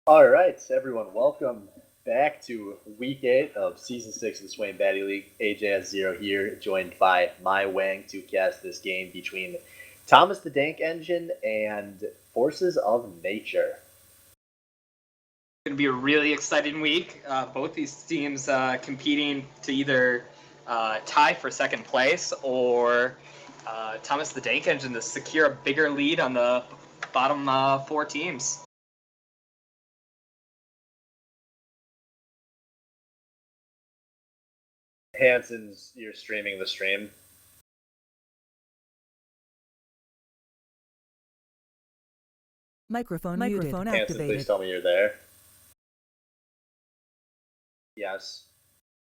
All right, everyone, welcome back to Week 8 of Season 6 of the Swain Batty League. AJ0 here, joined by my Wang to cast this game between Thomas the Dank Engine and Forces of Nature. It's going to be a really exciting week. Both these teams competing to either tie for second place or Thomas the Dank Engine to secure a bigger lead on the bottom four teams. Hanson's, you're streaming the stream. Microphone Hanson, activated. please tell me you're there. Yes.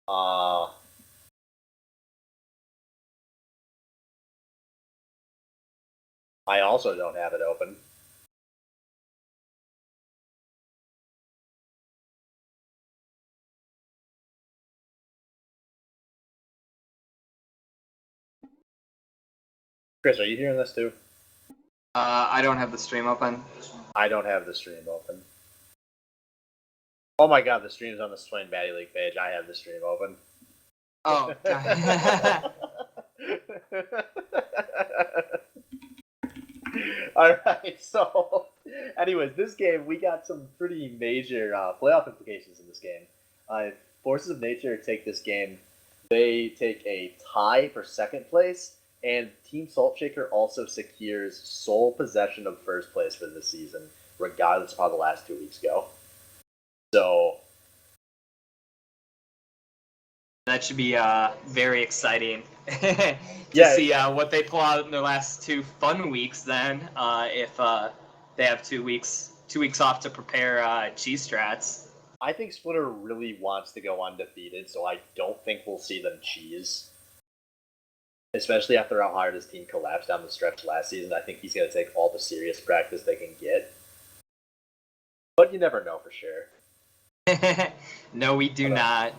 I also don't have it open. Chris, are you hearing this too? I don't have the stream open. I don't have the stream open. Oh my god, the stream's on the Swain Batty League page. I have the stream open. Oh, God. Alright, so anyways, this game, we got some pretty major playoff implications in this game. Forces of Nature take this game. They take a tie for second place, and Team Saltshaker also secures sole possession of first place for this season, regardless of how the last 2 weeks go. So That should be very exciting to see what they pull out in their last two fun weeks. Then, if they have 2 weeks off to prepare cheese strats. I think Splitter really wants to go undefeated, so I don't think we'll see them cheese. Especially after how hard his team collapsed down the stretch last season, I think he's going to take all the serious practice they can get. But you never know for sure. No, we do not.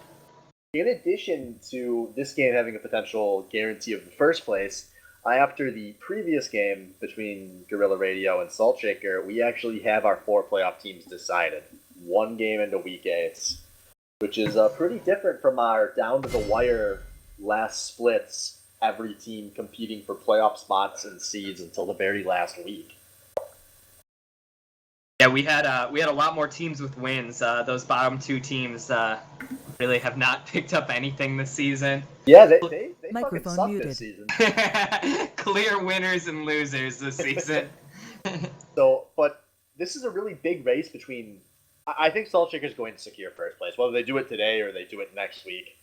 In addition to this game having a potential guarantee of the first place, after the previous game between Guerrilla Radio and Saltshaker, we actually have our 4 playoff teams decided. 1 game into Week 8, which is pretty different from our down-to-the-wire last splits, every team competing for playoff spots and seeds until the very last week. Yeah, we had a lot more teams with wins. Those bottom 2 teams really have not picked up anything this season. Yeah, they fucking suck muted. this season. Clear winners and losers this season. But this is a really big race between. I think Saltshaker is going to secure first place, whether they do it today or they do it next week.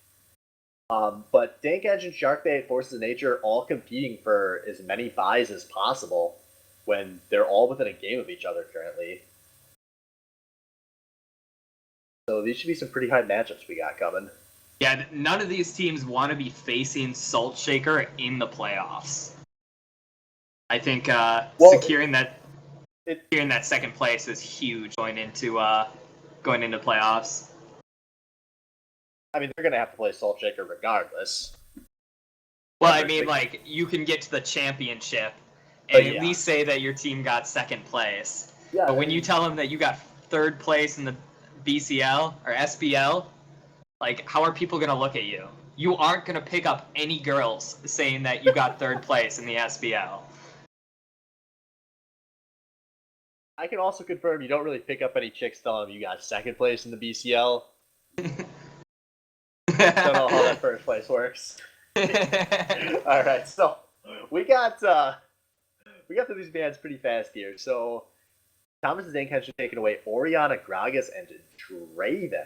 But Dank Engine, Sharkbait, Forces of Nature all competing for as many buys as possible when they're all within a game of each other currently. So these should be some pretty high matchups we got coming. Yeah, none of these teams want to be facing Saltshaker in the playoffs. I think securing that second place is huge going into playoffs. I mean, they're going to have to play Saltshaker regardless. Well, I mean, like, you can get to the championship and at least say that your team got second place. Yeah, but when you tell them that you got third place in the BCL or SBL, like, how are people going to look at you? You aren't going to pick up any girls saying that you got third place in the SBL. I can also confirm you don't really pick up any chicks telling them you got second place in the BCL. Don't know how that first place works. All right, so we got through these bands pretty fast here. So Thomas the Dank Engine taking away Oriana, Gragas, and Draven.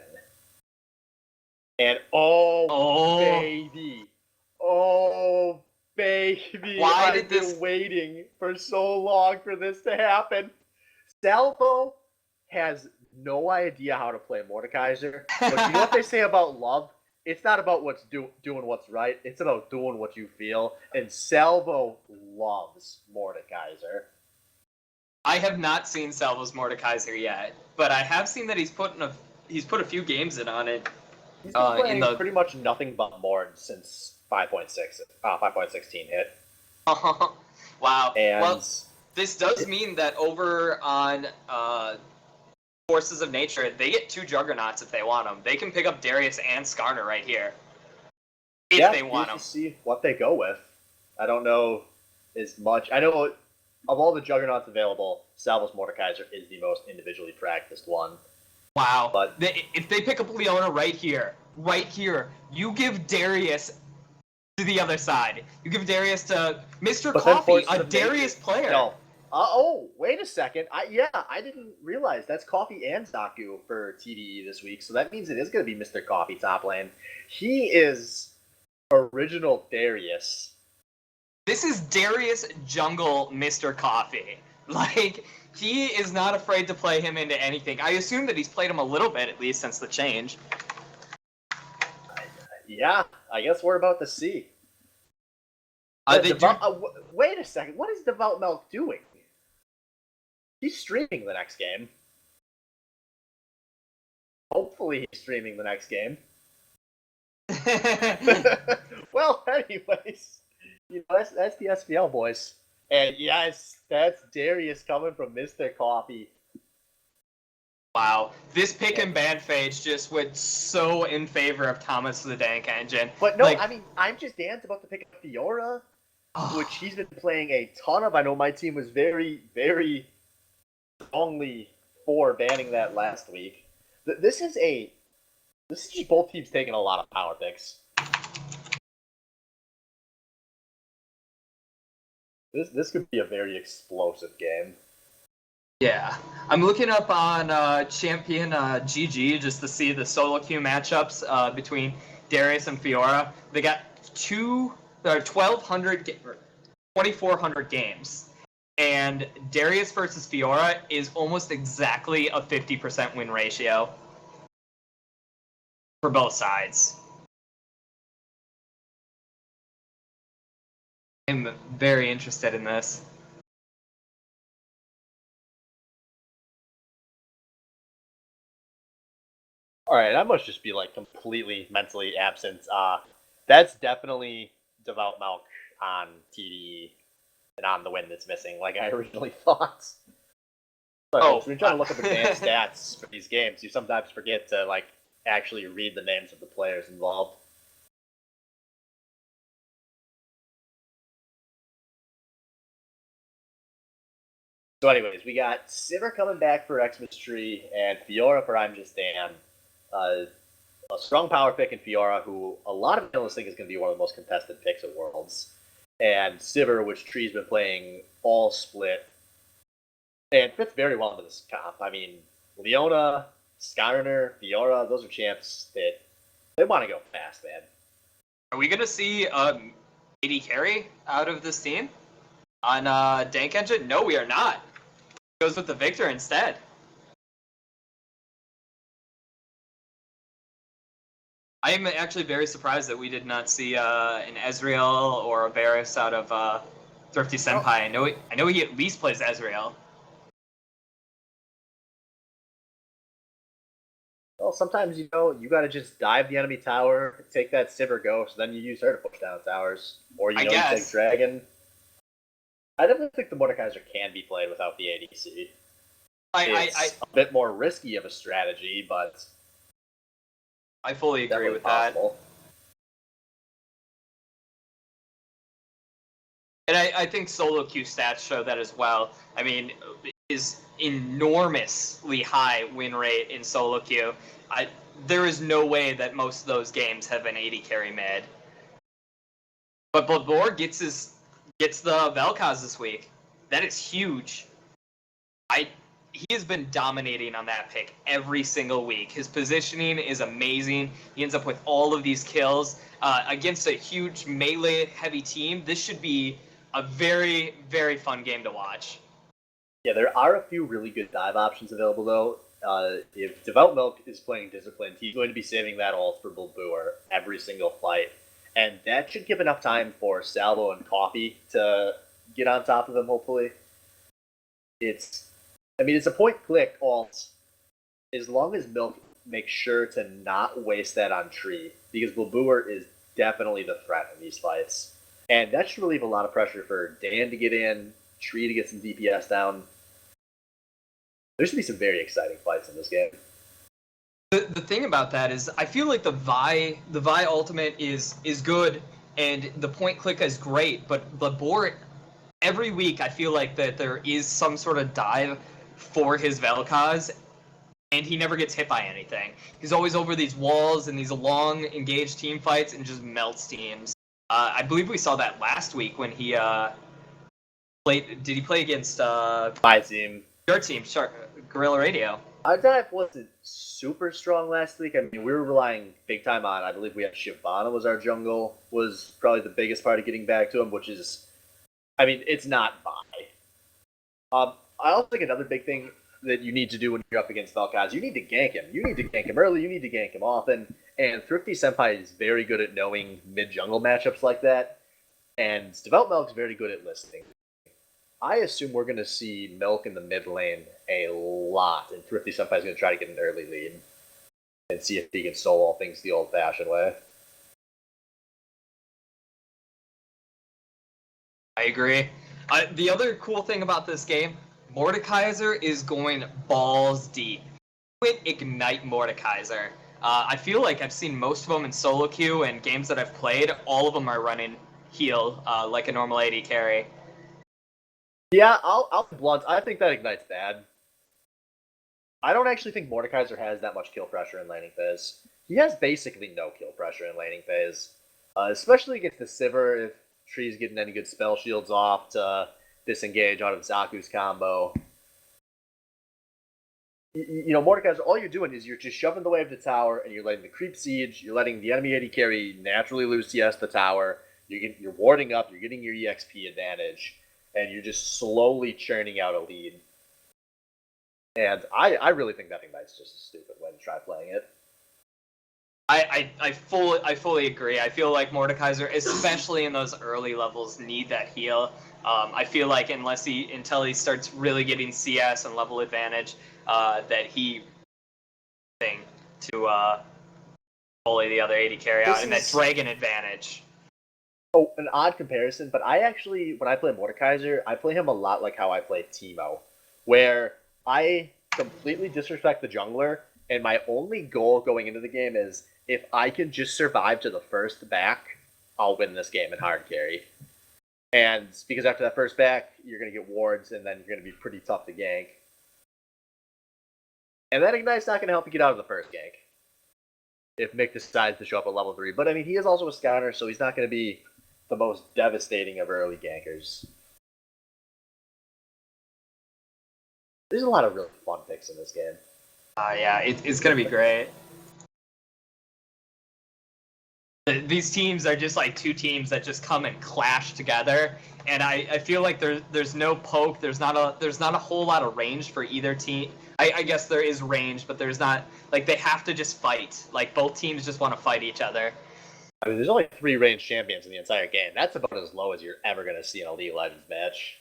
And baby, I've been waiting for so long for this to happen. Salvo has no idea how to play Mordekaiser, but you know what they say about love? It's not about doing what's right. It's about doing what you feel. And Salvo loves Mordekaiser. I have not seen Salvo's Mordekaiser yet, but I have seen that he's put a few games in on it. He's been playing pretty much nothing but Mord since 5.16 hit. Wow. And well, this does mean that over on forces of nature, they get 2 juggernauts if they want them. They can pick up Darius and Skarner right here. If they want them. To see what they go with. I don't know as much. I know of all the juggernauts available, Salvos Mordekaiser is the most individually practiced one. Wow. But if they pick up Leona right here, you give Darius to the other side. You give Darius to Mr. Coffee, a Darius player. No. Wait a second. I didn't realize that's Coffee and Zaku for TDE this week, so that means it is going to be Mr. Coffee top lane. He is original Darius. This is Darius Jungle Mr. Coffee. Like, he is not afraid to play him into anything. I assume that he's played him a little bit, at least, since the change. Yeah, I guess we're about to see. Wait a second. What is Devout Milk doing? He's streaming the next game. Hopefully he's streaming the next game. Well, anyways, that's the SBL boys. And yes, that's Darius coming from Mr. Coffee. Wow, this pick and ban phase just went so in favor of Thomas the Dank Engine. But no, I mean, I'm just about to pick up Fiora, which he's been playing a ton of. I know my team was very, very strongly for banning that last week. This is just both teams taking a lot of power picks. This could be a very explosive game. Yeah, I'm looking up on Champion GG just to see the solo queue matchups between Darius and Fiora. They got 2,400 games, and Darius versus Fiora is almost exactly a 50% win ratio for both sides. I'm very interested in this. All right, I must just be like completely mentally absent. That's definitely Devout Milk on TDE and on the win that's missing, like I originally thought. Sorry, when you're trying to look up advanced stats for these games, you sometimes forget to like actually read the names of the players involved. So anyways, we got Sivir coming back for Xmas Tree and Fiora for I'm Just Dan. A strong power pick in Fiora, who a lot of analysts think is going to be one of the most contested picks at Worlds. And Sivir, which Tree's been playing all split. And fits very well into this comp. I mean, Leona, Skarner, Fiora, those are champs that they want to go fast, man. Are we going to see AD carry out of this team on Dank Engine? No, we are not. It goes with the Victor instead. I am actually very surprised that we did not see an Ezreal or a Varus out of Thrifty Senpai. Oh. I know he at least plays Ezreal. Well, sometimes, you gotta just dive the enemy tower, take that Sivir Ghost, then you use her to push down towers. Or, you take Dragon. I definitely think the Mordekaiser can be played without the ADC. It's a bit more risky of a strategy, but I fully agree with possible. That. And I think solo queue stats show that as well. I mean, is enormously high win rate in solo queue. There is no way that most of those games have an 80 carry mid. But Blabor gets the Vel'Koz this week. That is huge. He has been dominating on that pick every single week. His positioning is amazing. He ends up with all of these kills against a huge melee-heavy team. This should be a very, very fun game to watch. Yeah, there are a few really good dive options available, though. If Devout Milk is playing Disciplined, he's going to be saving that ult for Bulbur every single fight. And that should give enough time for Salvo and Coffee to get on top of him, hopefully. It's a point-click ult, as long as Milk makes sure to not waste that on Tree, because Bulbur is definitely the threat in these fights. And that should relieve a lot of pressure for Dan to get in, Tree to get some DPS down. There should be some very exciting fights in this game. The thing about that is, I feel like the Vi Ultimate is good, and the point click is great, but Blabor, every week I feel like that there is some sort of dive for his Vel'Koz, and he never gets hit by anything. He's always over these walls and these long engaged team fights and just melts teams. I believe we saw that last week when he played. Did he play against my team? Your team, Guerrilla Radio. Our dive wasn't super strong last week. I mean, we were relying big time on, I believe we had Shyvana was our jungle, was probably the biggest part of getting back to him, which is, I mean, it's not Vi. I also think another big thing that you need to do when you're up against Vel'Koz, you need to gank him. You need to gank him early, you need to gank him often, and Thrifty Senpai is very good at knowing mid-jungle matchups like that, and Develop Milk's very good at listening. I assume we're going to see Milk in the mid lane a lot, and Thrifty Senpai is going to try to get an early lead and see if he can solo things the old-fashioned way. I agree. The other cool thing about this game, Mordekaiser is going balls deep. Quit Ignite Mordekaiser. I feel like I've seen most of them in solo queue, and games that I've played, all of them are running heal like a normal AD carry. Yeah, I'll be blunt. I think that Ignite's bad. I don't actually think Mordekaiser has that much kill pressure in laning phase. He has basically no kill pressure in laning phase, especially against the Sivir if Tree's getting any good spell shields off to disengage out of Zaku's combo. You know, Mordekaiser, all you're doing is you're just shoving the wave to tower, and you're letting the creep siege, you're letting the enemy AD carry naturally lose CS the tower, you're warding up, you're getting your EXP advantage, and you're just slowly churning out a lead. And I really think that Ignite's just a stupid way to try playing it. I fully agree. I feel like Mordekaiser, especially in those early levels, need that heal. I feel like until he starts really getting CS and level advantage, that he thing to bully the other AD carry out, and that dragon advantage. Oh, an odd comparison, but I actually, when I play Mordekaiser, I play him a lot like how I play Teemo, where I completely disrespect the jungler, and my only goal going into the game is, if I can just survive to the first back, I'll win this game in hard carry. And because after that first back, you're going to get wards, and then you're going to be pretty tough to gank. And that Ignite's not going to help you get out of the first gank, if Mick decides to show up at level 3. But I mean, he is also a scouter, so he's not going to be the most devastating of early gankers. There's a lot of really fun picks in this game. Yeah, it's going to be great. These teams are just like two teams that just come and clash together, and I feel like there's no poke, there's not a whole lot of range for either team. I guess there is range, but there's not, like, they have to just fight. Like, both teams just want to fight each other. I mean, there's only 3 ranged champions in the entire game. That's about as low as you're ever going to see in a League of Legends match.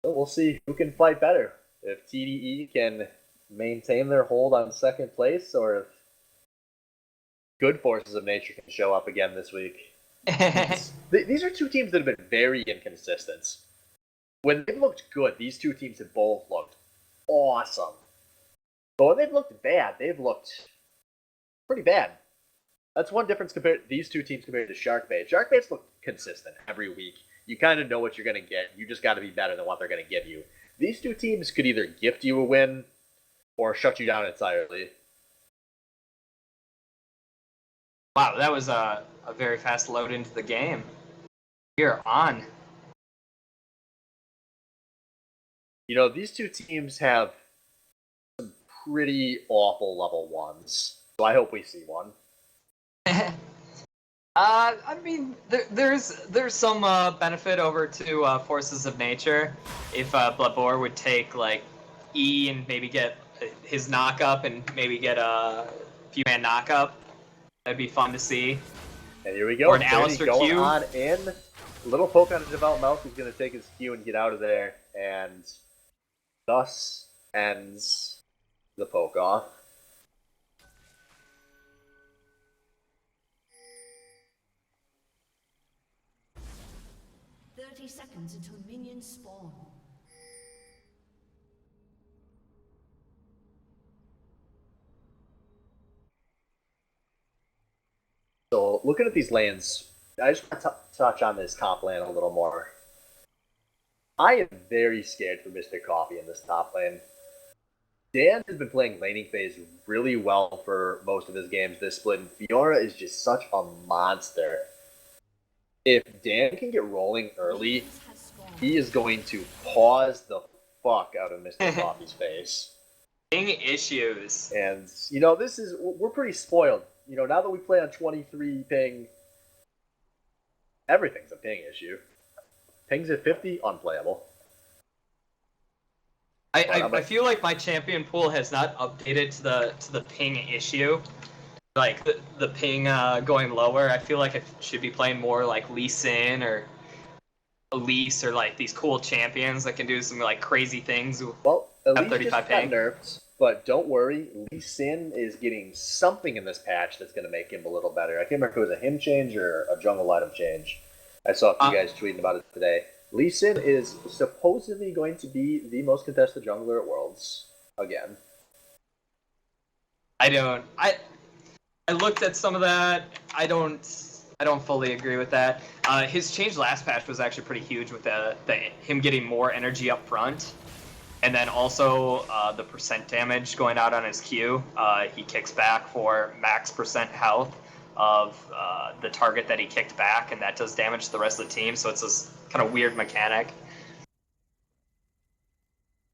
So we'll see who can fight better. If TDE can maintain their hold on second place, or if good forces of nature can show up again this week. These are two teams that have been very inconsistent. When they've looked good, these two teams have both looked awesome. But when they've looked bad, they've looked pretty bad. That's one difference compared these two teams compared to Sharkbait. Sharkbait's look consistent every week. You kind of know what you're going to get. You just got to be better than what they're going to give you. These two teams could either gift you a win or shut you down entirely. Wow, that was a very fast load into the game. We're on. You know, these two teams have some pretty awful level 1s. So I hope we see one. I mean, there's some benefit over to Forces of Nature if Blabor would take like E and maybe get his knock-up and maybe get a few man knock-up. That'd be fun to see. And here we go. Or an Alistair going Q. On in. Little poke on a Devout Mouth who's going to take his Q and get out of there. And thus ends the poke off. 30 seconds until minions spawn. So looking at these lanes, I just want to touch on this top lane a little more. I am very scared for Mr. Coffee in this top lane. Dan has been playing laning phase really well for most of his games this split, and Fiora is just such a monster. If Dan can get rolling early, he is going to pause the fuck out of Mr. Coffee's face. Ping issues. And, we're pretty spoiled. Now that we play on 23 ping, everything's a ping issue. Pings at 50, unplayable. I feel like my champion pool has not updated to the ping issue. Like the ping going lower. I feel like I should be playing more like Lee Sin or Elise or like these cool champions that can do some like crazy things. Well, Elise just got nerfed, but don't worry, Lee Sin is getting something in this patch that's going to make him a little better. I can't remember if it was a him change or a jungle item change. I saw a few guys tweeting about it today. Lee Sin is supposedly going to be the most contested jungler at Worlds again. I looked at some of that. I don't fully agree with that. His change last patch was actually pretty huge with him getting more energy up front, and then also the percent damage going out on his Q. He kicks back for max percent health of the target that he kicked back, and that does damage to the rest of the team. So it's this kind of weird mechanic.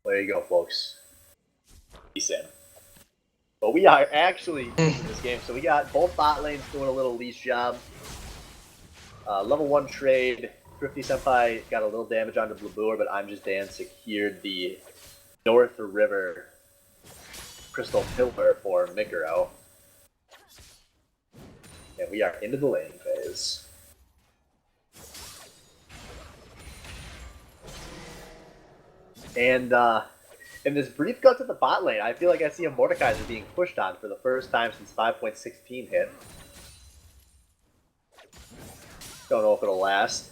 There you go, folks. He's in. But we are actually in this game, so we got both bot lanes doing a little leash job. Level 1 trade. Thrifty Senpai got a little damage onto Blabur, but I'm Just Dan secured the North River Crystal Pillar for Mikuro. And we are into the lane phase. And in this brief cut to the bot lane, I feel like I see a Mordekaiser being pushed on for the first time since 5.16 hit. Don't know if it'll last.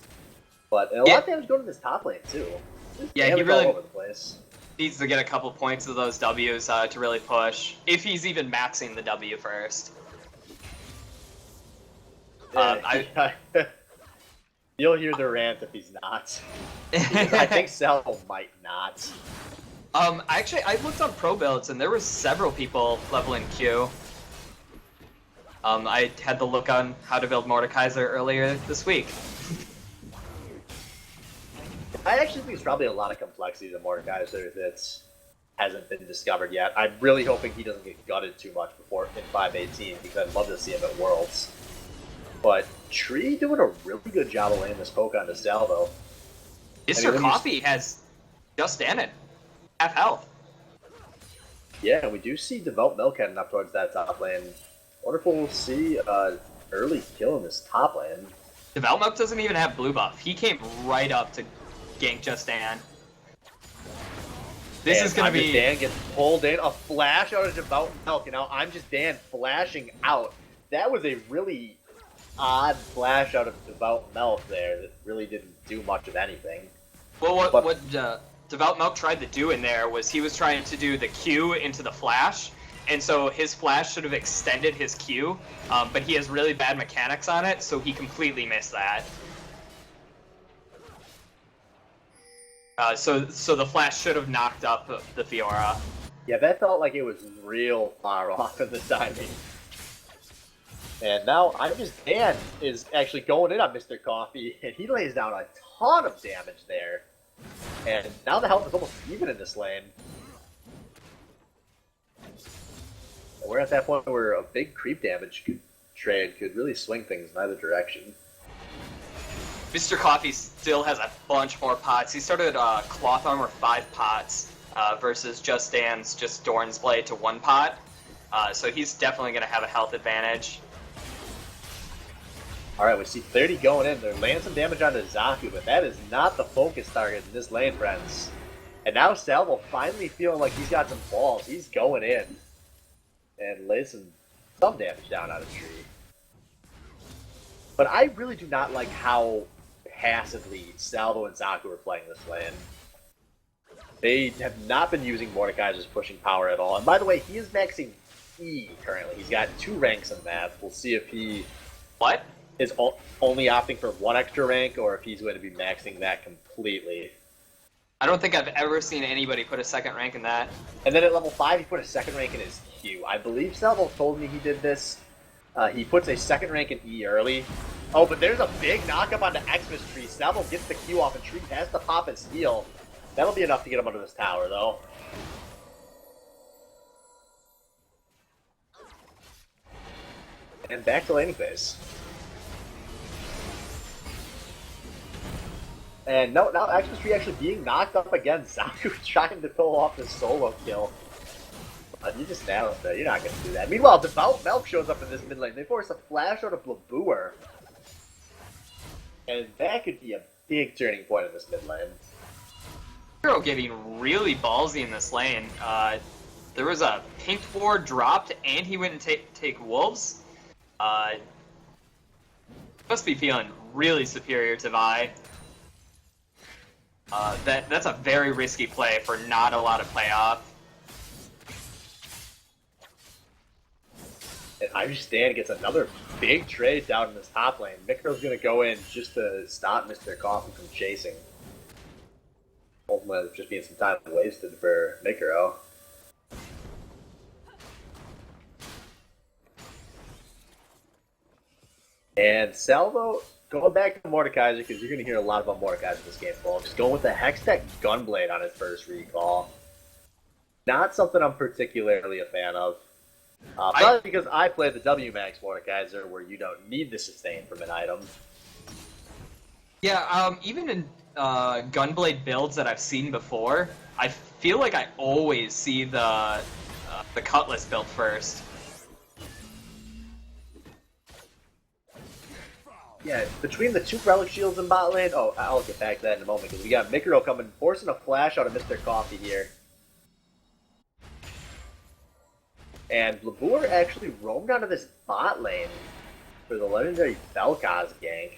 But a lot of damage going to this top lane, too. Yeah, he really all over the place. Needs to get a couple points of those Ws to really push. If he's even maxing the W first. You'll hear the rant if he's not. I think Salvo might not. Actually, I looked on pro builds and there were several people leveling Q. I had the look on how to build Mordekaiser earlier this week. I actually think there's probably a lot of complexity to Mordekaiser that hasn't been discovered yet. I'm really hoping he doesn't get gutted too much before in 5.18 because I'd love to see him at Worlds. But Tree doing a really good job of laying this poke onto Salvo. Mr. Coffee has Just Dan it. Half health. Yeah, we do see Devout Milk heading up towards that top lane. Wonder if we'll see early kill in this top lane. Devout Milk doesn't even have blue buff. He came right up to gank Just Dan. This is gonna be Dan gets pulled in, a flash out of Devout Milk, and now I'm Just Dan flashing out. That was a really odd flash out of Devout Milk there that really didn't do much of anything. Well, what Devout Milk tried to do in there was he was trying to do the Q into the flash, and so his flash should have extended his Q, but he has really bad mechanics on it, so he completely missed that. So the flash should have knocked up the Fiora. Yeah, that felt like it was real far off in the timing. And now I'm Just Dan is actually going in on Mr. Coffee, and he lays down a ton of damage there. And now the health is almost even in this lane. And we're at that point where a big creep damage trade could really swing things in either direction. Mr. Coffee still has a bunch more pots. He started Cloth Armor 5 pots versus Just Dan's just Dorn's Blade to 1 pot. So he's definitely going to have a health advantage. Alright, we see 30 going in. They're laying some damage onto Zaku, but that is not the focus target in this lane, friends. And now Salvo finally feeling like he's got some balls. He's going in. And lays some damage down on a tree. But I really do not like how passively Salvo and Zaku are playing this lane. They have not been using Mordekaiser's pushing power at all. And by the way, he is maxing E currently. He's got 2 ranks in that. We'll see if he is only opting for 1 extra rank or if he's going to be maxing that completely. I don't think I've ever seen anybody put a 2nd rank in that. And then at level 5, he put a 2nd rank in his Q. I believe Salvo told me he did this. He puts a 2nd rank in E early. Oh, but there's a big knockup onto Xmas Tree. Salvo gets the Q off, and Tree has to pop his heal. That'll be enough to get him under this tower, though. And back to laning phase. And now Xmas Tree actually being knocked up again. Zaku trying to pull off this solo kill. You just nailed it. You're not going to do that. Meanwhile, Devout Milk shows up in this mid lane. They force a flash out of Blaboor. And that could be a big turning point in this mid lane. Hero getting really ballsy in this lane. There was a pink ward dropped, and he went and take wolves. Must be feeling really superior to Vi. That's a very risky play for not a lot of payoff. And Irish gets another big trade down in this top lane. Mikaro's going to go in just to stop Mr. Coffee from chasing. Ultimately, just being some time wasted for Mikaro. And Salvo, going back to Mordekaiser, because you're going to hear a lot about Mordekaiser this game, folks. Going with the Hextech Gunblade on his first recall. Not something I'm particularly a fan of. Probably because I play the WMAX Mordekaiser, where you don't need the sustain from an item. Yeah, even in Gunblade builds that I've seen before, I feel like I always see the Cutlass build first. Yeah, between the 2 Relic Shields in bot lane, oh, I'll get back to that in a moment, because we got Mikaro coming, forcing a flash out of Mr. Coffee here. And Blaboor actually roamed onto this bot lane for the legendary Vel'Koz gank.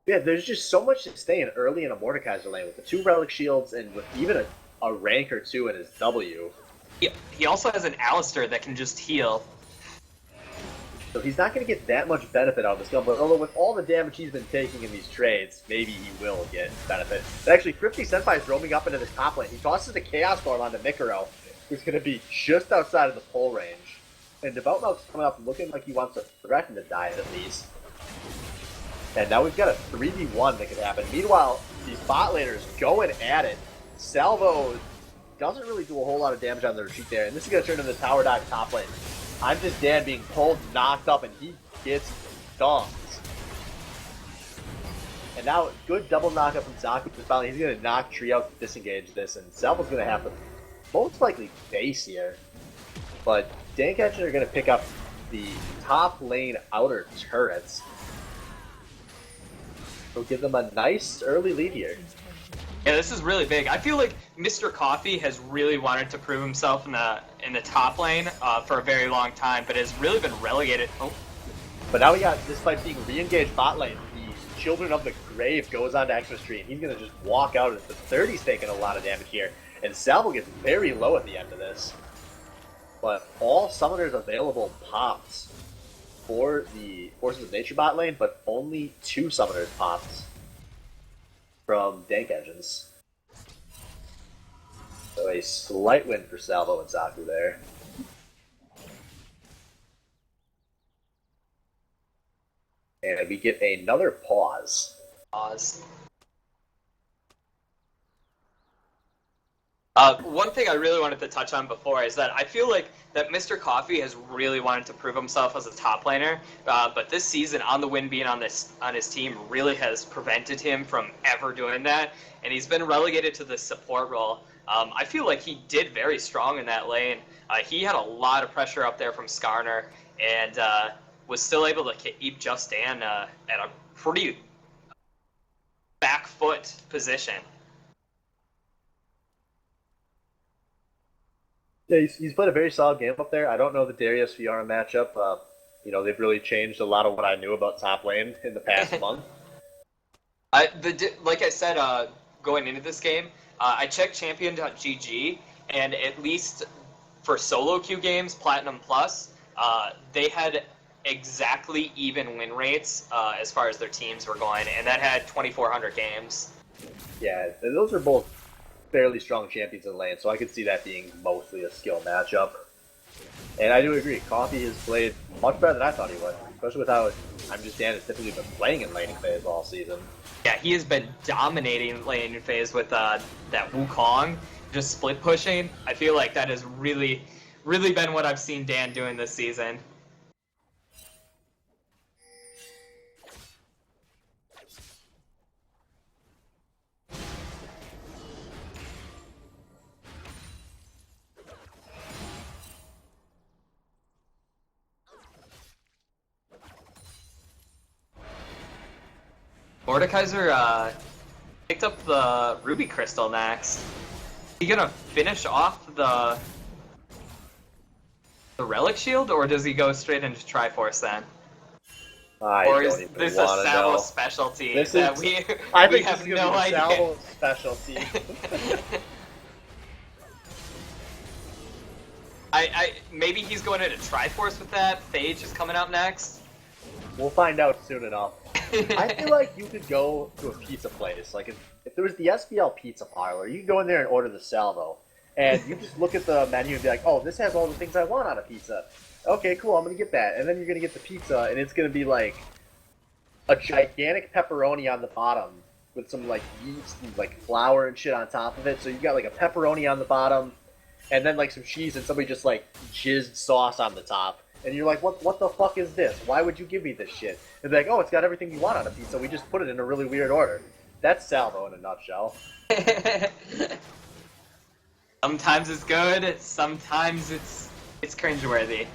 Yeah, there's just so much sustain early in a Mordekaiser lane with the 2 Relic Shields and with even a rank or 2 in his W. He also has an Alistair that can just heal. So he's not going to get that much benefit out of this gun, but although with all the damage he's been taking in these trades, maybe he will get benefit. But actually, Thrifty Senpai is roaming up into this top lane. He tosses the Chaos Storm onto Mikaro, who's going to be just outside of the pull range. And Devout Milk's coming up looking like he wants to threaten to die at least. And now we've got a 3v1 that could happen. Meanwhile, these bot laners going at it. Salvo doesn't really do a whole lot of damage on the retreat there, and this is going to turn into the tower dive top lane. I'm just Dan being pulled, knocked up, and he gets dunked. And now, good double knockup from Zaku. Finally, he's going to knock Tree out to disengage this, and Salvo's going to have to most likely base here. But Danketchen are going to pick up the top lane outer turrets. It'll give them a nice early lead here. Yeah, this is really big. I feel like Mr. Coffee has really wanted to prove himself in the top lane for a very long time, but has really been relegated. Oh. But now we got this fight being re-engaged bot lane. The Children of the Grave goes on to Xmas Tree, and he's going to just walk out as the 30's taking a lot of damage here. And Salvo gets very low at the end of this. But all summoners available popped for the Forces of Nature bot lane, but only 2 summoners popped from Dank Engines. So a slight win for Salvo and Zaku there. And we get another pause. One thing I really wanted to touch on before is that I feel like that Mr. Coffee has really wanted to prove himself as a top laner, but this season, On the Wind being on his team really has prevented him from ever doing that, and he's been relegated to the support role. I feel like he did very strong in that lane. He had a lot of pressure up there from Skarner, and was still able to keep Just Dan at a pretty back foot position. Yeah, he's played a very solid game up there. I don't know the Darius Fiora matchup. You know, they've really changed a lot of what I knew about top lane in the past month. Like I said, going into this game, I checked champion.gg, and at least for solo queue games, Platinum Plus, they had exactly even win rates as far as their teams were going, and that had 2,400 games. Yeah, those are both fairly strong champions in lane, so I could see that being mostly a skill matchup. And I do agree, Coffee has played much better than I thought he would, especially with how I'm just Dan has typically been playing in laning phase all season. Yeah, he has been dominating laning phase with that Wukong, just split pushing. I feel like that has really been what I've seen Dan doing this season. Mordekaiser picked up the Ruby Crystal next. Is he gonna finish off the Relic Shield, or does he go straight into Triforce then? Or is this a Salvo specialty that we have no idea? Salvo specialty. Maybe he's going into Triforce with that. Phage is coming up next. We'll find out soon enough. I feel like you could go to a pizza place. Like if there was the SBL pizza parlor, you could go in there and order the salvo. And you just look at the menu and be like, oh, this has all the things I want on a pizza. Okay, cool, I'm going to get that. And then you're going to get the pizza, and it's going to be like a gigantic pepperoni on the bottom with some like yeast and like flour and shit on top of it. So you've got like a pepperoni on the bottom, and then like some cheese, and somebody just like jizzed sauce on the top. And you're like, what the fuck is this? Why would you give me this shit? And they're like, oh, it's got everything you want on a pizza. We just put it in a really weird order. That's salvo in a nutshell. Sometimes it's good, sometimes it's cringeworthy.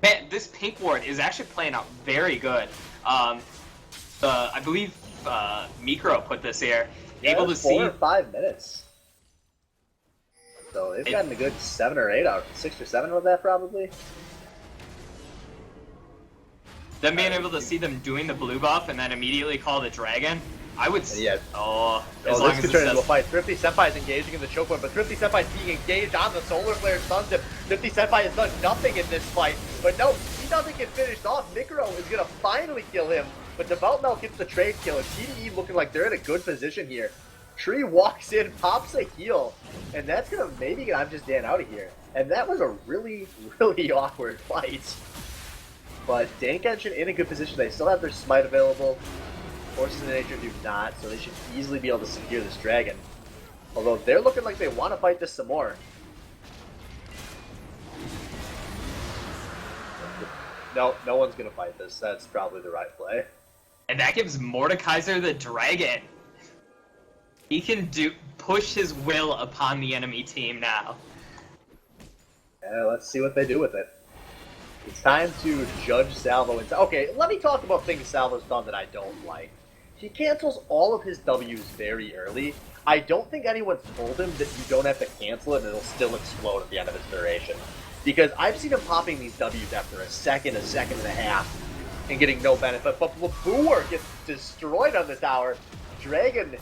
Man, this pink ward is actually playing out very good. I believe Mikro put this here. Yeah, able to see 4 or 5 minutes. So they've gotten a good 7 or 8 out, 6 or 7 with that probably. Them being able to see them doing the blue buff and then immediately call the dragon, I would say. Yeah. Oh, as long this as could it turn says... into a fight. Thrifty Senpai is engaging in the choke point, but Thrifty Senpai is being engaged on the Solar Flare stuns him. Thrifty Senpai has done nothing in this fight, but no, he doesn't get finished off. Mikro is going to finally kill him, but Devout Mel gets the trade kill, and TDE looking like they're in a good position here. Tree walks in, pops a heal, and that's going to maybe get I'm Just Dan out of here. And that was a really, really awkward fight. But Dankenshin in a good position. They still have their smite available. Forces of Nature do not, so they should easily be able to secure this dragon. Although they're looking like they want to fight this some more. No one's going to fight this. That's probably the right play. And that gives Mordekaiser the dragon. He can push his will upon the enemy team now. Yeah, let's see what they do with it. It's time to judge Salvo. Okay, let me talk about things Salvo's done that I don't like. He cancels all of his W's very early. I don't think anyone told him that you don't have to cancel it and it'll still explode at the end of its duration. Because I've seen him popping these W's after a second and a half, and getting no benefit. But Labour gets destroyed on the tower. Dragon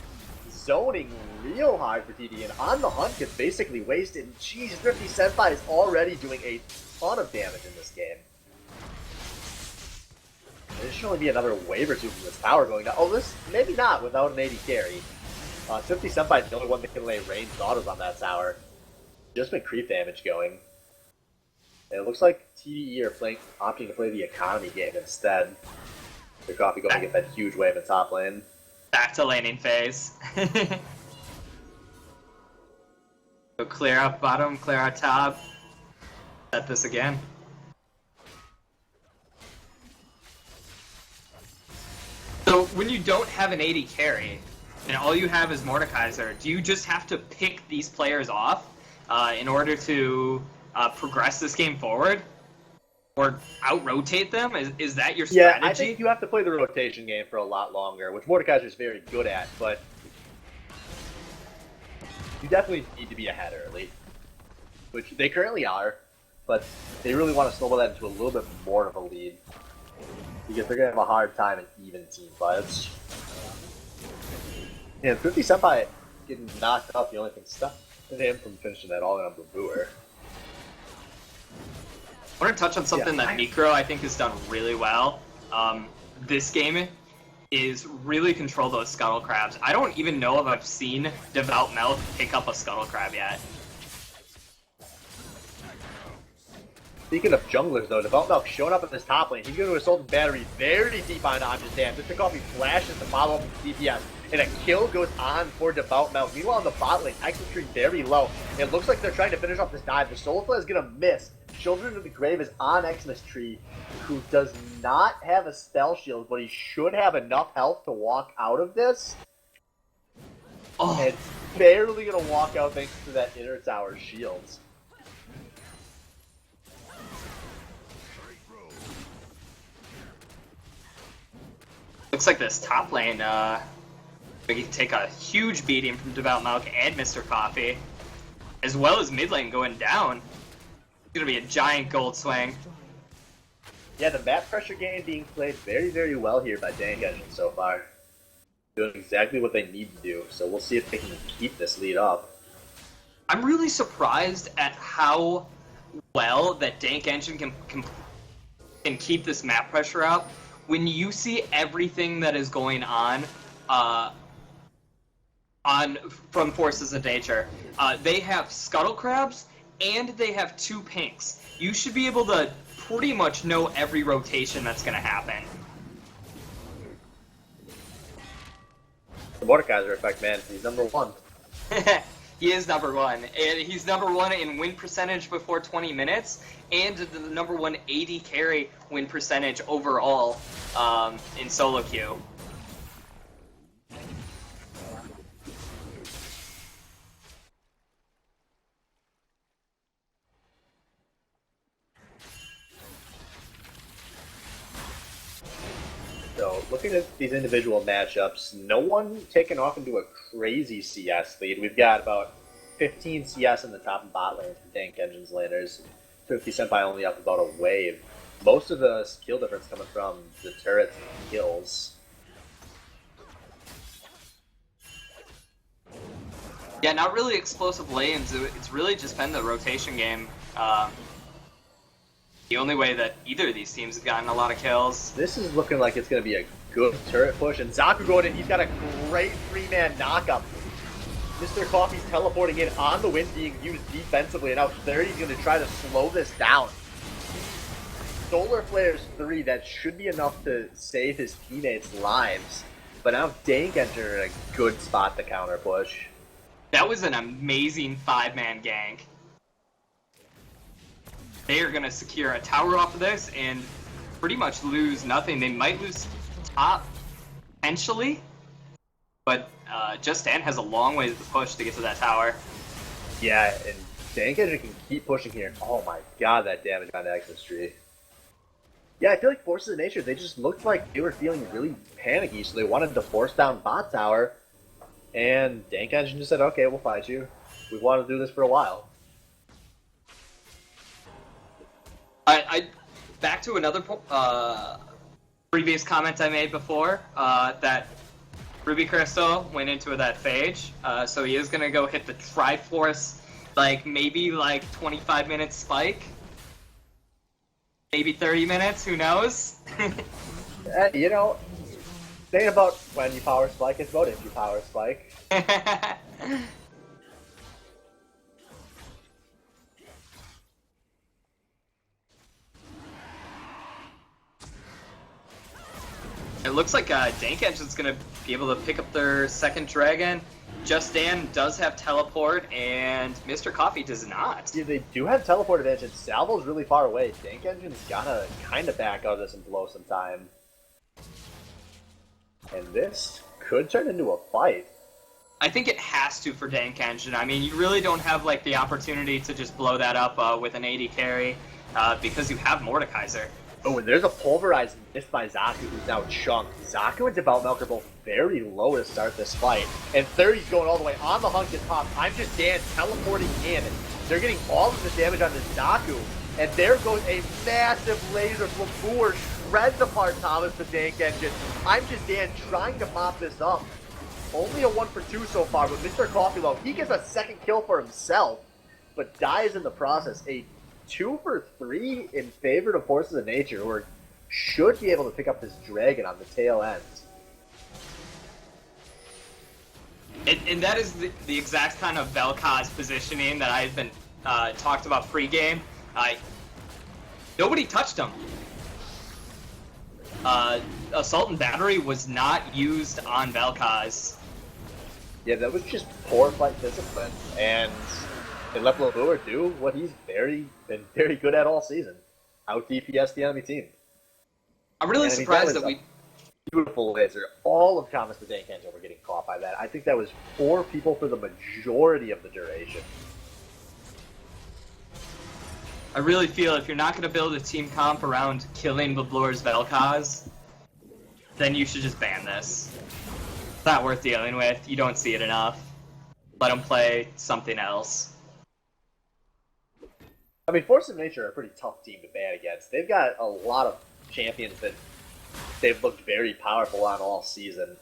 zoning real hard for TD, and On the Hunt gets basically wasted. And jeez, Thrifty Senpai is already doing a ton of damage in this game. There should only be another wave or two from this tower going down. Oh, this maybe not without an 80 carry. Thrifty Senpai is the only one that can lay ranged autos on that tower. Just been creep damage going. And it looks like TDE are opting to play the economy game instead. They're Coffee going to get that huge wave in top lane. Back to laning phase. So clear out bottom, clear out top. Set this again. So when you don't have an 80 carry, and all you have is Mordekaiser, do you just have to pick these players off in order to progress this game forward? Or out-rotate them? Is that your strategy? Yeah, I think you have to play the rotation game for a lot longer, which Mordekaiser is very good at, but you definitely need to be ahead early, which they currently are. but they really want to snowball that into a little bit more of a lead. Because they're going to have a hard time in even team fights. And 50 Senpai getting knocked up, the only thing stopping him from finishing that all in on Brewer. I want to touch on something that Micro, I think, has done really well. This game is really control those Scuttle Crabs. I don't even know if I've seen Devout Mouth pick up a Scuttle Crab yet. Speaking of junglers, though, Devout Milk showing up in this top lane. He's going to assault the battery very deep on Aj's Dam. Mr. Coffee flashes to follow up with DPS, and a kill goes on for Devout Milk. Meanwhile, in the bot lane, Exit Tree very low. It looks like they're trying to finish off this dive. The Solar Flare is going to miss. Children of the Grave is on Xmas Tree, who does not have a spell shield, but he should have enough health to walk out of this. Oh. And barely going to walk out thanks to that inner tower shields. Looks like this top lane, we can take a huge beating from Devout Milk and Mr. Coffee, as well as mid lane going down. It's gonna be a giant gold swing. Yeah, the map pressure game being played very, very well here by Dank Engine so far. Doing exactly what they need to do, so we'll see if they can keep this lead up. I'm really surprised at how well that Dank Engine can keep this map pressure up. When you see everything that is going on from Forces of Nature, they have Scuttle Crabs and they have 2 pinks. You should be able to pretty much know every rotation that's going to happen. The Mordekaiser effect, man. He's number 1. He is number 1. And he's number 1 in win percentage before 20 minutes, and the number 1 AD carry win percentage overall in solo queue. So, looking at these individual matchups, no one taking off into a crazy CS lead. We've got about 15 CS in the top and bot lanes for Dank Engine's laners. 50 Senpai only up about a wave. Most of the skill difference coming from the turrets and kills. Yeah, not really explosive lanes. It's really just been the rotation game. The only way that either of these teams have gotten a lot of kills. This is looking like it's going to be a good turret push. And Zaku going in, he's got a great 3-man knockup. Mr. Coffee's teleporting in on the wind being used defensively. And now 30's going to try to slow this down. Solar Flare's 3, that should be enough to save his teammates' lives. But now Dank Engine in a good spot to counter push. That was an amazing 5-man gank. They are going to secure a tower off of this and pretty much lose nothing. They might lose top, potentially, but Just Dan has a long way to push to get to that tower. Yeah, and Dank Engine can keep pushing here. Oh my god, that damage on Xmas Tree. Yeah, I feel like Forces of Nature, they just looked like they were feeling really panicky, so they wanted to force down bot tower, and Dank Engine just said, okay, we'll fight you. We've wanted to do this for a while. I back to another previous comment I made before, that Ruby Crystal went into that phage, so he is going to go hit the Triforce, maybe 25-minute spike. Maybe 30 minutes, who knows? You know, it ain't about when you power spike, it's about if you power spike. It looks like Dank Engine's going to be able to pick up their second dragon. Just Dan does have teleport, and Mr. Coffee does not. Yeah, they do have teleport advantage. Salvo's really far away. Dank Engine's gotta kind of back out of this and blow some time. And this could turn into a fight. I think it has to for Dank Engine. I mean, you really don't have the opportunity to just blow that up with an AD carry because you have Mordekaiser. Oh, and there's a pulverized miss by Zaku, who's now chunked. Zaku and Devout Milk are both very low to start this fight. And 30's going all the way on the hunt to top. I'm just Dan teleporting in. They're getting all of the damage on this Zaku. And there goes a massive laser. Labour shreds apart Thomas the Tank Engine. I'm just Dan trying to mop this up. Only a 1 for 2 so far, but Mr. Coffeelow, he gets a second kill for himself, but dies in the process. A 2 for 3 in favor of Forces of Nature, who should be able to pick up this dragon on the tail end. And that is the exact kind of Vel'Koz positioning that I've been talked about pre-game. Nobody touched him. Assault and Battery was not used on Vel'Koz. Yeah, that was just poor fight discipline, and they let Labour do what he's been very good at all season. Out DPS the enemy team. I'm really surprised that we... Beautiful laser. All of Thomas the Tank Engine were getting caught by that. I think that was 4 people for the majority of the duration. I really feel if you're not going to build a team comp around killing Labour's Vel'Koz, then you should just ban this. It's not worth dealing with. You don't see it enough. Let him play something else. I mean, Force of Nature are a pretty tough team to ban against. They've got a lot of champions that they've looked very powerful on all season.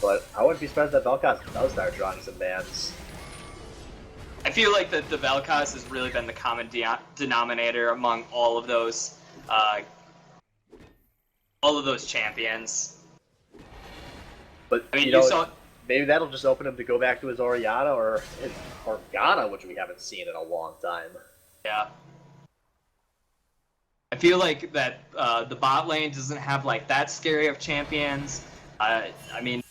But I wouldn't be surprised that Vel'Koz does start drawing some bans. I feel like that the Vel'Koz has really been the common denominator among all of those champions. But I mean, you know, saw... maybe that'll just open him to go back to his Orianna or his Morgana, which we haven't seen in a long time. Yeah. I feel like that the bot lane doesn't have like that scary of champions. I mean,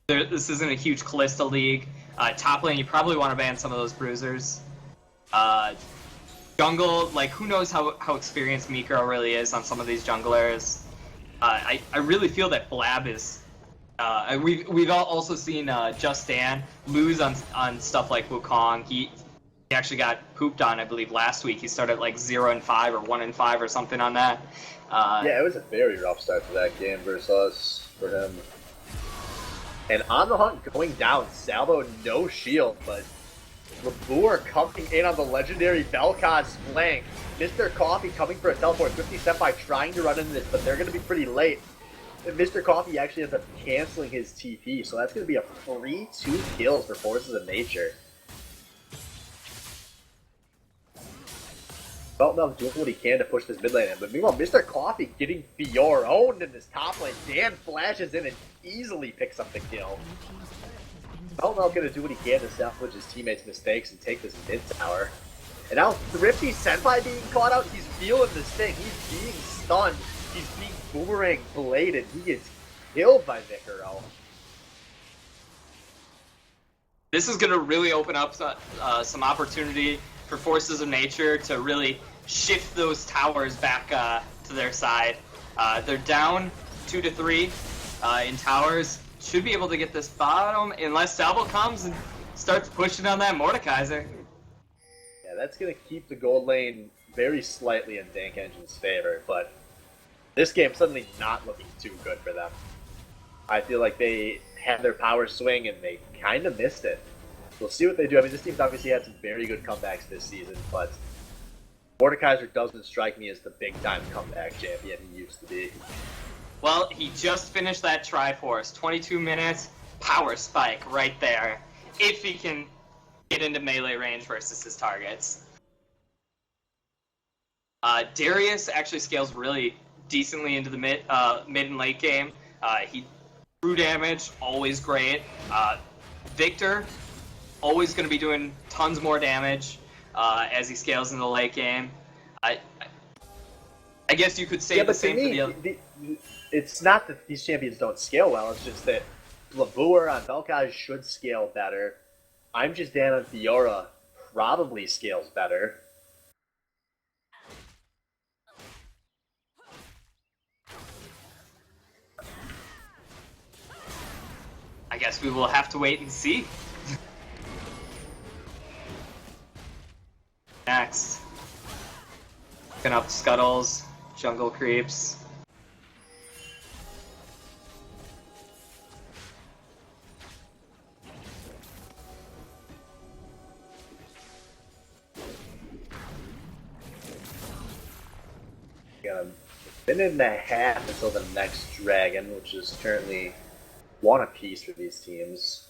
this isn't a huge Kalista league. Top lane, you probably want to ban some of those bruisers. Jungle, like, who knows how experienced Mikro really is on some of these junglers. I really feel that Blab is... we've also seen Just Dan lose on stuff like Wukong. He actually got pooped on, I believe, last week. He started like 0-5 or 1-5 or something on that. Yeah, it was a very rough start to that game versus us for him. And on the hunt going down, Salvo no shield, but Labour coming in on the legendary Vel'Koz flank. Mr. Coffee coming for a teleport. 50 Senpai trying to run into this, but they're going to be pretty late. And Mr. Coffee actually ends up canceling his TP, so that's going to be a free 2 kills for Forces of Nature. Feltnov doing what he can to push this mid lane in, but meanwhile, Mr. Coffee getting Fiora owned in this top lane. Dan flashes in and easily picks up the kill. Feltnov going to do what he can to salvage his teammates' mistakes and take this mid tower. And now Thrifty Senpai being caught out, he's feeling this thing. He's being stunned. He's being boomerang bladed. He gets killed by Vicaro. This is going to really open up some opportunity for Forces of Nature to really shift those towers back to their side. They're down 2-3 in towers. Should be able to get this bottom unless Salvo comes and starts pushing on that Mordekaiser. Yeah, that's going to keep the gold lane very slightly in Tank Engine's favor, but this game's suddenly not looking too good for them. I feel like they had their power swing and they kind of missed it. We'll see what they do. I mean, this team's obviously had some very good comebacks this season, but Mordekaiser doesn't strike me as the big-time comeback champion he used to be. Well, he just finished that Triforce. 22 minutes, power spike right there. If he can get into melee range versus his targets. Darius actually scales really decently into the mid and late game. He true damage, always great. Victor, always going to be doing tons more damage as he scales in the late game. I guess you could say the same for the other. It's not that these champions don't scale well, it's just that Labour on Vel'Koz should scale better. I'm just Dan on Fiora probably scales better. I guess we will have to wait and see. Next. Picking up scuttles, jungle creeps. minute and a half until the next dragon, which is currently one apiece for these teams.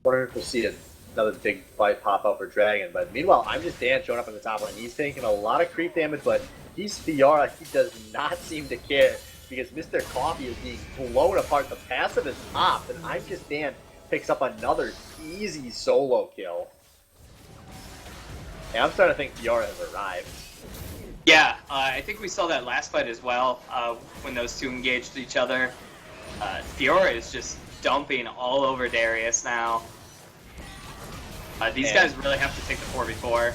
Wondering if we'll see another big fight pop up for Dragon, but meanwhile, I'm just Dan showing up in the top lane. He's taking a lot of creep damage, but he's Fiora. He does not seem to care because Mr. Coffee is being blown apart. The passive is off, and I'm just Dan picks up another easy solo kill. And I'm starting to think Fiora has arrived. Yeah, I think we saw that last fight as well, when those two engaged each other. Fiora is just dumping all over Darius now. These guys really have to take the 4v4.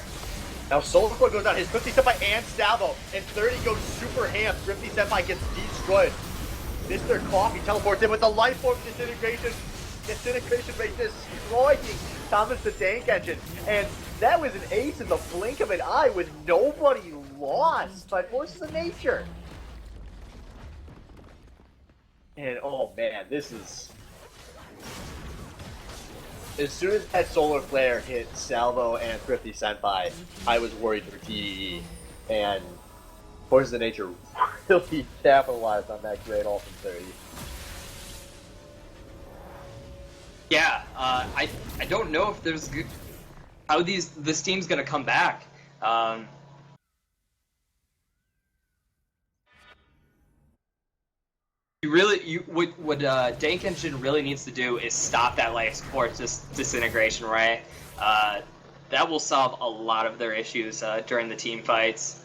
Now Soulful goes down, his 50 Senpai and Salvo, and 30 goes super ham. 50 Senpai gets destroyed. Mr. Coffee teleports in with the life form disintegration. Disintegration rate destroying Thomas the Tank Engine. And that was an ace in the blink of an eye with nobody lost by forces of nature. And oh man, this is... As soon as that solar flare hit Salvo and Thrifty Senpai, I was worried for TDE. And Forces of Nature really capitalized on that great ult from 30. Yeah, I don't know if there's how this team's gonna come back. What Dank Engine really needs to do is stop that life support disintegration ray. That will solve a lot of their issues during the team fights.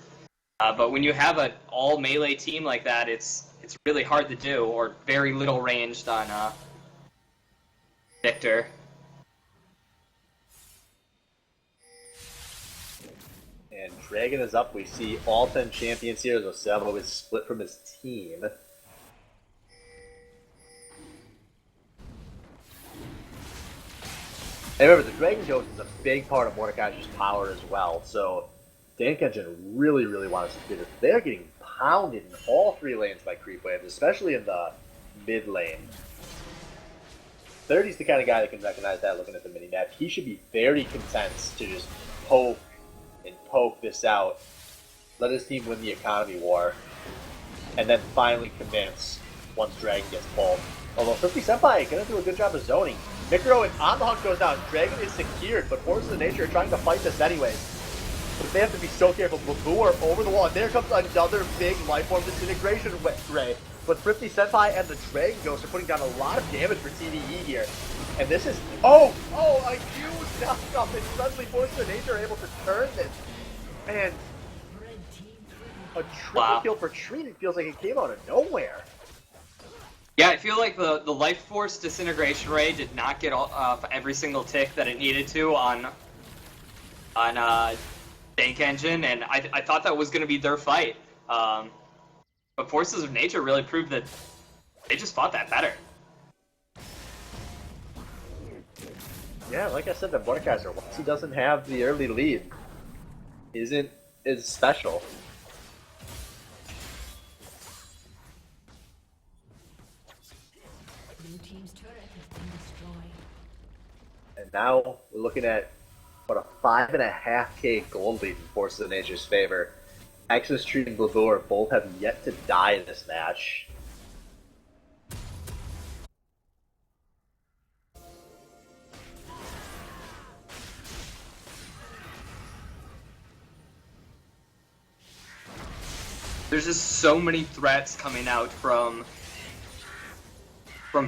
But when you have an all melee team like that, it's really hard to do, or very little ranged on Victor. And Dragon is up. We see all 10 champions here. So Salvo is split from his team. And remember, the Dragon Ghost is a big part of Mordekaiser's power as well. So Dank Engine really, really wants to do this. They're getting pounded in all three lanes by creep waves, especially in the mid lane. 30's the kind of guy that can recognize that looking at the mini-map. He should be very content to just poke and poke this out, let his team win the economy war, and then finally convince once Dragon gets pulled. Although 50 Senpai gonna do a good job of zoning. Micro and On the Hunt goes down. Dragon is secured, but Forces of Nature are trying to fight this anyways. But they have to be so careful. Babur over the wall, and there comes another big life form disintegration ray. But Thrifty Senpai and the Dragon Ghost are putting down a lot of damage for TDE here. And this is... Oh, a huge knockoff, and suddenly Forces of Nature are able to turn this. Man, a triple kill for Treat, it feels like it came out of nowhere. Yeah, I feel like the Life Force disintegration ray did not get every single tick that it needed to on Dank Engine, and I thought that was going to be their fight. But Forces of Nature really proved that they just fought that better. Yeah, like I said, the Mordekaiser, once he doesn't have the early lead, is special. Blue team's turret has been destroyed. And now we're looking at what, a 5.5k gold lead in Forces of Nature's favor. Exodus, Treat, and Blabur both have yet to die in this match. There's just so many threats coming out from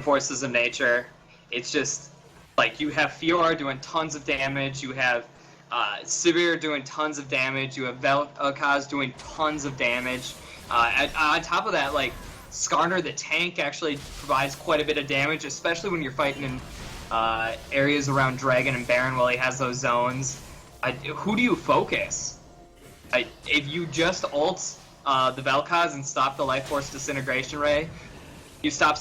Forces of Nature. It's just like you have Fiora doing tons of damage, you have Sivir doing tons of damage, you have Vel'Koz doing tons of damage. On top of that, like, Skarner the tank actually provides quite a bit of damage, especially when you're fighting in areas around Dragon and Baron while he has those zones. Who do you focus? If you just ult the Vel'Koz and stop the Life Force disintegration ray, you stop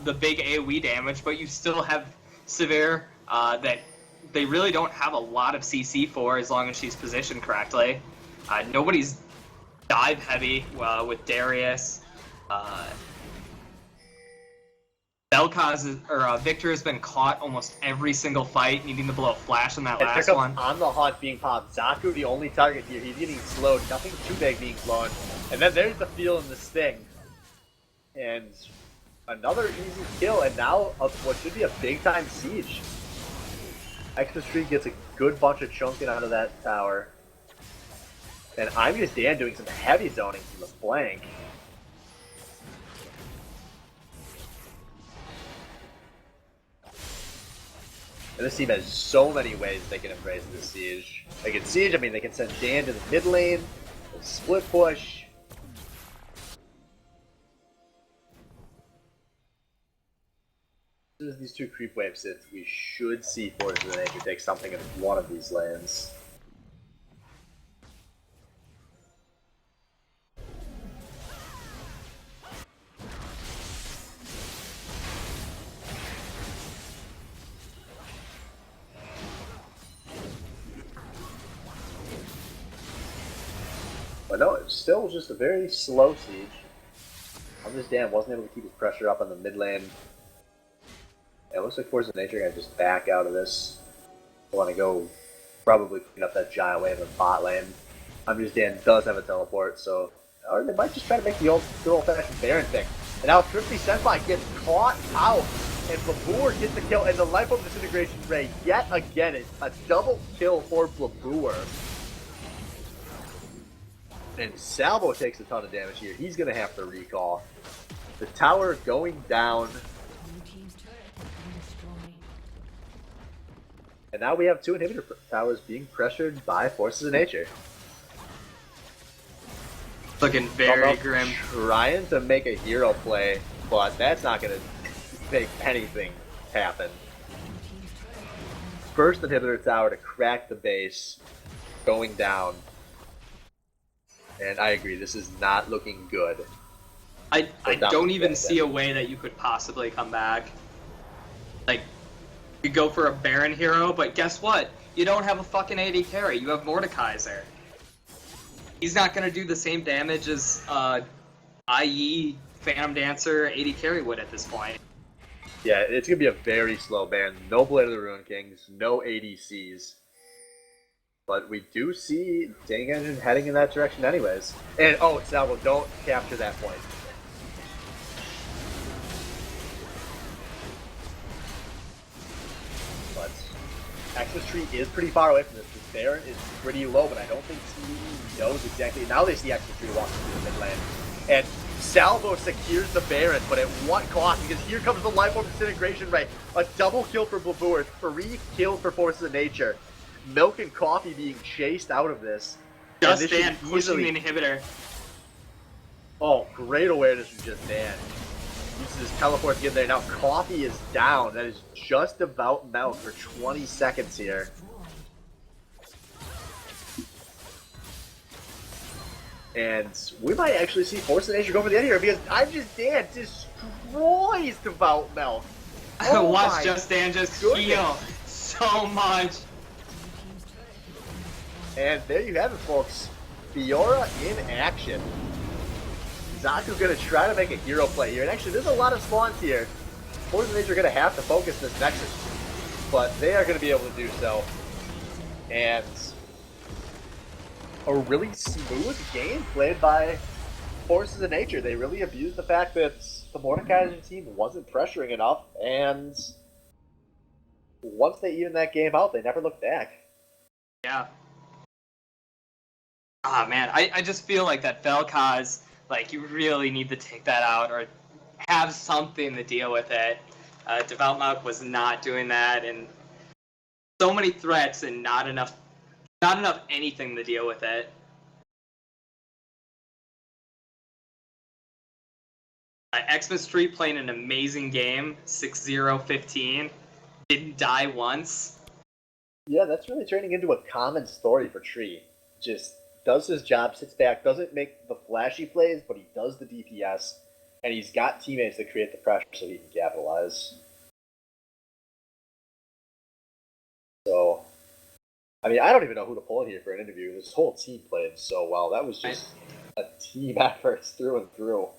the big AoE damage, but you still have Sivir that they really don't have a lot of CC for as long as she's positioned correctly. Nobody's dive heavy with Darius. Victor has been caught almost every single fight, needing to blow a flash on that last one. On the hunt being popped. Zaku, the only target here. He's getting slowed. Nothing too big being blown. And then there's the feel and the sting. And another easy kill. And now what should be a big-time siege. Xmas Tree gets a good bunch of chunking out of that tower. And I'm just Dan doing some heavy zoning from the flank. And this team has so many ways they can embrace this siege. They can siege, I mean, they can send Dan to the mid lane, split push. As soon as these two creep waves hit, we should see Forces of Nature take something in one of these lanes. But no, it's still just a very slow siege. Dan wasn't able to keep his pressure up on the mid lane. It looks like Forces of Nature are going to just back out of this. Want to go probably clean up that giant wave in bot lane. Dan does have a teleport, so or they might just try to make the good old-fashioned Baron thing. And now Thrifty Senpai gets caught out, and Blaboor gets the kill, and the Life of Disintegration Ray yet again is a double kill for Blaboor. And Salvo takes a ton of damage here. He's going to have to recall. The tower going down. And now we have two inhibitor towers being pressured by Forces of Nature. Looking very grim. Trying to make a hero play, but that's not going to make anything happen. First inhibitor tower to crack the base, going down. And I agree, this is not looking good. I don't even see a way that you could possibly come back. Like, you go for a Baron hero, but guess what? You don't have a fucking AD carry. You have Mordekaiser. He's not going to do the same damage as IE, Phantom Dancer, AD carry would at this point. Yeah, it's going to be a very slow ban. No Blade of the Ruined Kings, no ADCs. But we do see Dang Engine heading in that direction anyways. And, oh, Salvo, don't capture that point. But Xmas Tree is pretty far away from this. The Baron is pretty low, but I don't think he knows exactly. Now they see Xmas Tree walking through the mid lane. And Salvo secures the Baron, but at what cost? Because here comes the Life Orb Disintegration Ray. A double kill for Blaboor, 3 kills for Forces of Nature. Milk and Coffee being chased out of this. Just Dan pushing the inhibitor. Oh, great awareness from Just Dan. Uses his teleport to get there. Now Coffee is down. That is just about Milk for 20 seconds here. And we might actually see Force of Nature go for the end here because Dan destroys Devout Milk. Oh watch Just Dan just heal so much. And there you have it, folks. Fiora in action. Zaku's going to try to make a hero play here. And actually, there's a lot of spawns here. Forces of Nature are going to have to focus this Nexus. But they are going to be able to do so. And a really smooth game played by Forces of Nature. They really abused the fact that the Mordekaiser team wasn't pressuring enough. And once they evened that game out, they never looked back. Yeah. Ah, man, I just feel like that Vel'Koz, like, you really need to take that out or have something to deal with it. Devout Milk was not doing that, and so many threats and not enough anything to deal with it. Xmas Tree playing an amazing game, 6-0-15, didn't die once. Yeah, that's really turning into a common story for Tree. Just does his job, sits back, doesn't make the flashy plays, but he does the DPS, and he's got teammates that create the pressure so he can capitalize. So, I mean, I don't even know who to pull in here for an interview. This whole team played so well. That was just a team effort through and through.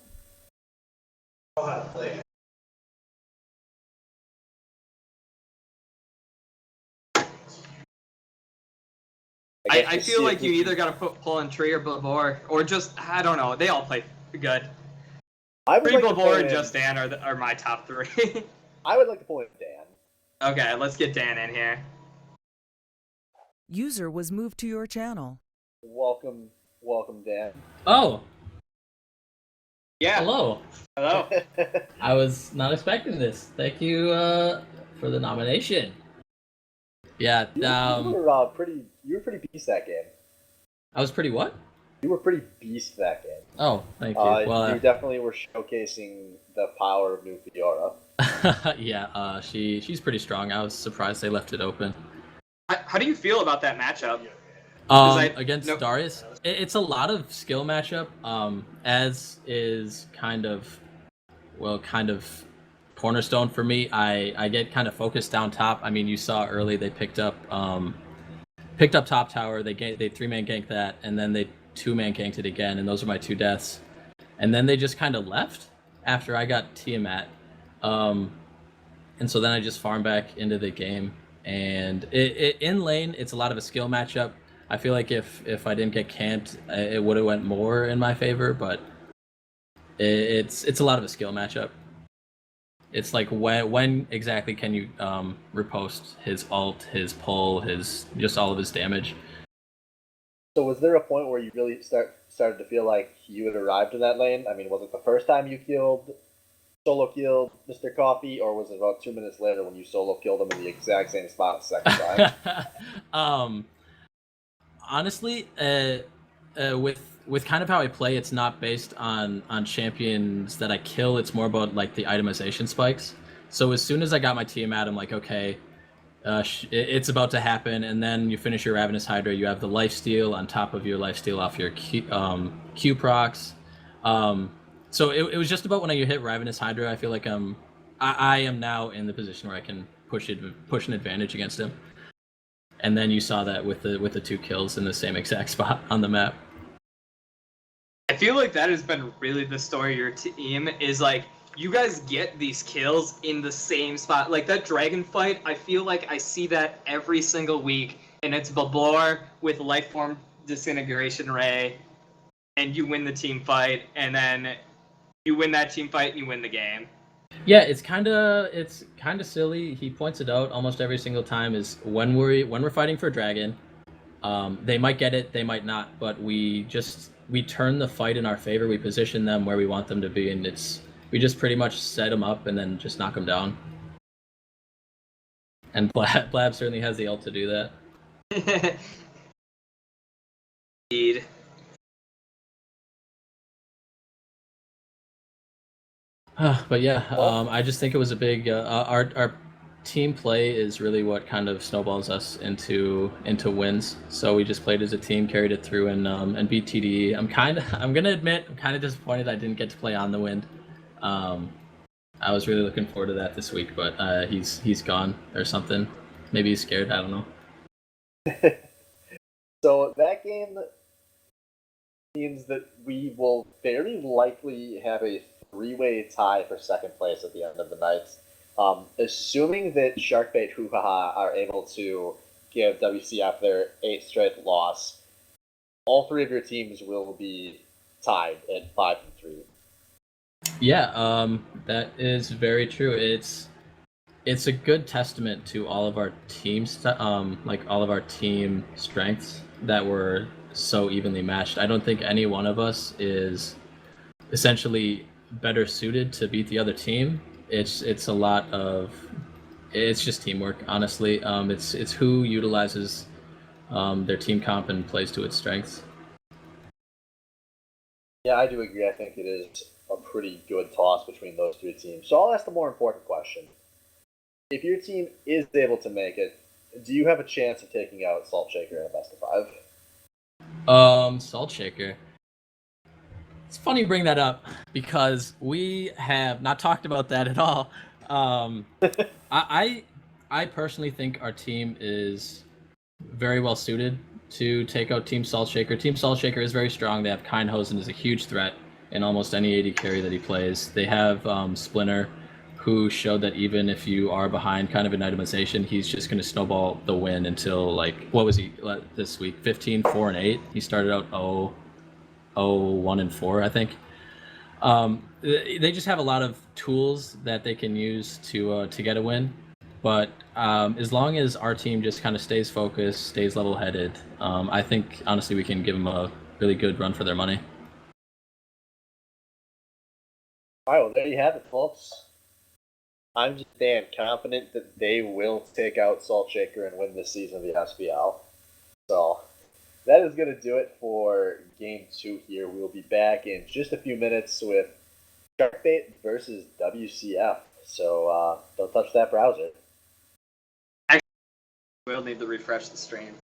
I feel like you either got to pull in Tree or Blabor, or just, I don't know. They all play good. Tree, Blabor, and Just Dan are my top 3. I would like to pull in Dan. Okay, let's get Dan in here. User was moved to your channel. Welcome, Dan. Oh. Yeah. Hello. I was not expecting this. Thank you for the nomination. Yeah. You were pretty beast that game. I was pretty what? You were pretty beast that game. Oh, thank you. Well, you definitely were showcasing the power of New Fiora. yeah. She's pretty strong. I was surprised they left it open. How do you feel about that matchup? Against Darius, it's a lot of skill matchup. As is kind of cornerstone for me. I get kind of focused down top. I mean, you saw early they picked up top tower. They 3-man ganked that, and then they 2-man ganked it again, and those are my 2 deaths. And then they just kind of left after I got Tiamat, and so then I just farmed back into the game. And in lane, it's a lot of a skill matchup. I feel like if I didn't get camped, it would have went more in my favor, but it's a lot of a skill matchup. It's like when exactly can you riposte his ult, his pull, just all of his damage. So was there a point where you really started to feel like you had arrived in that lane? I mean, was it the first time you solo killed Mr. Coffee, or was it about 2 minutes later when you solo killed him in the exact same spot the second time? Honestly, with kind of how I play, it's not based on champions that I kill. It's more about like the itemization spikes. So as soon as I got my Tiamat, I'm like, okay, it's about to happen. And then you finish your Ravenous Hydra. You have the lifesteal on top of your lifesteal off your Q procs. So it was just about when you hit Ravenous Hydra, I feel like I am now in the position where I can push an advantage against him. And then you saw that with the 2 kills in the same exact spot on the map. I feel like that has been really the story of your team, is like you guys get these kills in the same spot. Like that dragon fight, I feel like I see that every single week, and it's Babor with Lifeform Disintegration Ray, and you win the team fight, and then you win that team fight and you win the game. Yeah, it's kind of silly. He points it out almost every single time. Is when we're fighting for dragon, they might get it, they might not, but we turn the fight in our favor. We position them where we want them to be, and we just pretty much set them up and then just knock them down. And Blab certainly has the ult to do that. Indeed. But yeah, I just think it was a big. Our team play is really what kind of snowballs us into wins. So we just played as a team, carried it through, and beat TDE. I'm gonna admit, I'm kind of disappointed I didn't get to play on the wind. I was really looking forward to that this week, but he's gone or something. Maybe he's scared. I don't know. So that game means that we will very likely have a 3-way tie for second place at the end of the night. Assuming that Sharkbait Hoo-Ha-Ha are able to give WCF their 8th straight loss, all 3 of your teams will be tied at 5-3. Yeah, that is very true. It's a good testament to all of our teams, like all of our team strengths that were so evenly matched. I don't think any one of us is essentially better suited to beat the other team. It's just teamwork, honestly. It's who utilizes their team comp and plays to its strengths. Yeah, I do agree. I think it is a pretty good toss between those 2 teams. So I'll ask the more important question. If your team is able to make it, do you have a chance of taking out Salt Shaker in a best of 5? Salt Shaker. It's funny you bring that up because we have not talked about that at all. I personally think our team is very well suited to take out Team Salt Shaker. Team Salt Shaker is very strong. They have Kindhosen is a huge threat in almost any AD carry that he plays. They have Splinter, who showed that even if you are behind kind of in itemization, he's just going to snowball the win until, like, what was he this week? 15, 4, and 8. He started out 0, 1, and 4, I think. They just have a lot of tools that they can use to get a win. But as long as our team just kind of stays focused, stays level-headed, I think, honestly, we can give them a really good run for their money. All right, well, there you have it, folks. I'm just damn confident that they will take out Salt Shaker and win this season of the SBL. So that is going to do it for Game 2 here. We will be back in just a few minutes with Sharkbait versus WCF. So don't touch that browser. We'll need to refresh the stream.